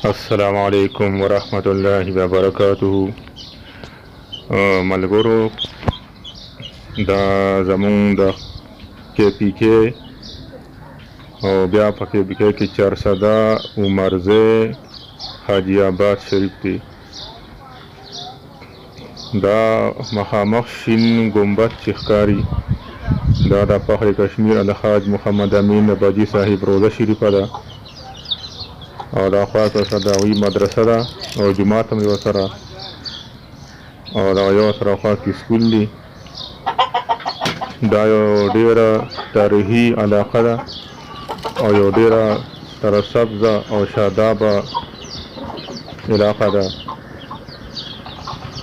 السلام علیکم ورحمت الله وبرکاته. ملګرو، دا زمونږ د KPK او بیا په KPK کې چارسده عمرزی حاجی آباد شریف دی. دا مخامخ شین ګمبد چې ښکاري دا د فخر کشمیر الحاج محمد امین باجی صاحب روضه شریفه ده او دا خوا ته صداوي مدرسه ده او جومات هم یې ورسره او دا یو سره خوا کې سکول دی. دا یو ډیره تاریخي علاقه ده او یو ډیره سرسبزه او شادابه علاقه ده.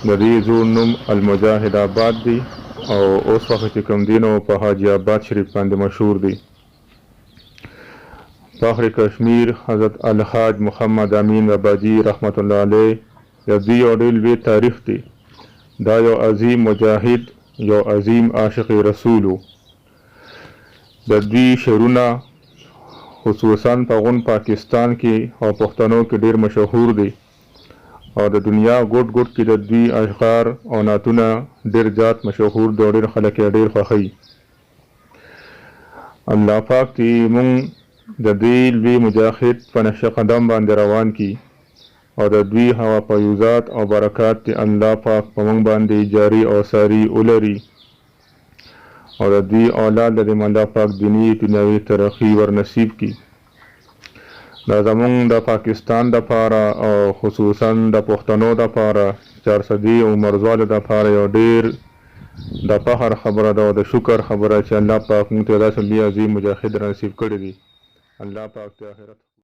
د دې زوړ نوم المجاهد آباد دی او اوس وخت چې کوم دی نو په حاجی آباد شریف باندې مشهور دی. فخر کشمیر حضرت الحاج محمد امین باباجي رحمت الله علیه د دې یو ډېر لوی تاریخ دی. دا یو عظیم مجاهد، یو عظیم عاشق رسول و. د دې شعرونه خصوصا په غون پاکستان کې او پښتنو کې ډېر مشهور دی او د دنیا ګوټ ګوټ کې د دوی اشعار او نعتونه ډېر زیات مشهور دي او ډېر خلک یې ډېر خوښوي. الله پاک دې موږ د دې لوی مجاهد په نقش قدم باندې روان کړي او د دوی هوا فیوزات او برکات دې الله پاک په موږ باندې جاري او ساري ولري او د دوی اولاد د الله پاک دیني دنیوي ترقي ورنصیب کړي. دا زمونږ د پاکستان دپاره او خصوصا د پښتنو دپاره چارسدي عمرزوالو دپاره یو ډېر د فخر خبره ده او د شکر خبره چې الله پاک موږ ته داسې لوی عظیم مجاهد رانصیب کړی دی. الله پاک ته آخرت